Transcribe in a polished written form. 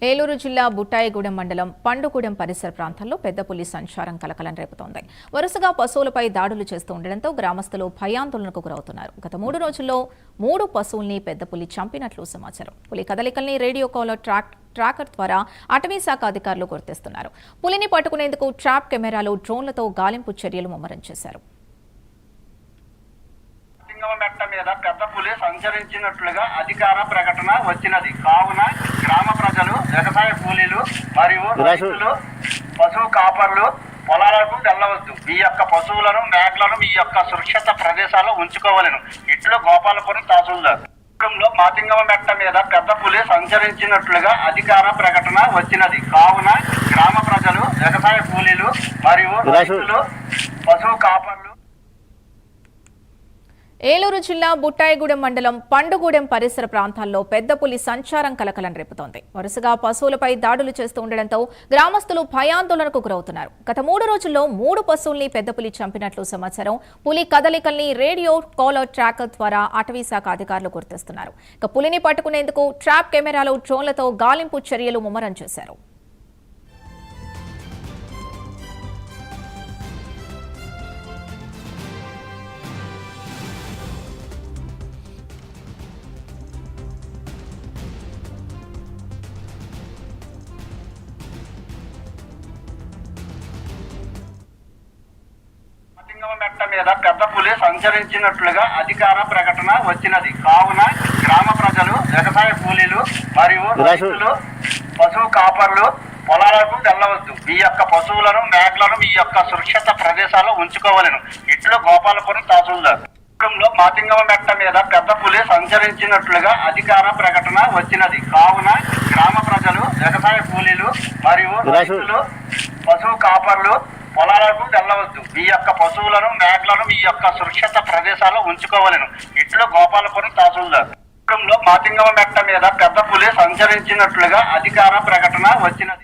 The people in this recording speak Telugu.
ఏలూరు జిల్లా బుట్టాయిగూడెం మండలం పండుగూడెం పరిసర ప్రాంతాల్లో పెద్ద పులి సంచారం కలకలం రేపుతోంది. వరుసగా పశువులపై దాడులు చేస్తూ ఉండడంతో గ్రామస్తులు భయాందోళనకు గురవుతున్నారు. గత 3 రోజుల్లో 3 పశువుల్ని పెద్ద పులి చంపినట్లు సమాచారం. పులి కదలికల్ని రేడియో కాలర్ ట్రాకర్ ద్వారా అటవీ శాఖ అధికారులు గుర్తిస్తున్నారు. పులిని పట్టుకునేందుకు ట్రాప్ కెమెరాలు, డ్రోన్లతో గాలింపు చర్యలు ముమ్మరం చేశారు. మెట్ట మీద పెద్ద పులి సంచరించినట్లుగా అధికార ప్రకటన వచ్చినది. కావున గ్రామ ప్రజలు, వ్యవసాయ కూలీలు మరియు రైతులు, పశువు కాపర్లు పొలాలకు వెళ్లవద్దు. మీ యొక్క పశువులను, మేకలను మీ యొక్క సురక్షిత ప్రదేశాల్లో ఉంచుకోవాలను. ఇట్లు గోపాలపురం తహసీల్దార్. మాతింగమ మెట్ట మీద పెద్ద పులి సంచరించినట్లుగా అధికార ప్రకటన వచ్చినది. కావున గ్రామ ప్రజలు, వ్యవసాయ కూలీలు మరియు రైతులు, పశువు కాపర్లు. ఏలూరు జిల్లా బుట్టాయిగూడెం మండలం పండుగూడెం పరిసర ప్రాంతాల్లో పెద్ద పులి సంచారం కలకలం రేపుతోంది. వరుసగా పశువులపై దాడులు చేస్తూ ఉండడంతో గ్రామస్తులు భయాందోళనకు గురవుతున్నారు. గత 3 రోజుల్లో 3 పశువుల్ని పెద్ద పులి చంపినట్లు సమాచారం. పులి కదలికల్ని రేడియో కాలర్ ట్రాకర్ ద్వారా అటవీ శాఖ అధికారులు గుర్తిస్తున్నారు. ఇక పులిని పట్టుకునేందుకు ట్రాప్ కెమెరాలు, డ్రోన్లతో గాలింపు చర్యలు ముమ్మరం చేశారు. మెట్ట మీద పెద్ద పులి సంచరించినట్లుగా అధికార ప్రకటన వచ్చినది. కావున గ్రామ ప్రజలు, వ్యవసాయ కూలీలు మరియు రైతులు, పశువు కాపర్లు పొలాలకు వెళ్లవద్దు. మీ యొక్క పశువులను, మేకలను మీ యొక్క సురక్షిత ప్రదేశాల్లో ఉంచుకోవాలను. ఇట్లు గోపాలపురం తహసీల్దార్. మాతింగమ మెట్ట మీద పెద్ద పులి సంచరించినట్లుగా అధికార ప్రకటన వచ్చినది. కావున గ్రామ ప్రజలు, వ్యవసాయ కూలీలు మరియు రైతులు, పశువు కాపర్లు పొలాలకు వెళ్లవద్దు. మీ యొక్క పశువులను, మేకలను మీ యొక్క సురక్షిత ప్రదేశాల్లో ఉంచుకోవాలను. ఇట్లు గోపాలపురం తహసీల్దార్. మాతింగమ మెట్ట మీద పెద్ద పులి సంచరించినట్లుగా అధికార ప్రకటన వచ్చినది.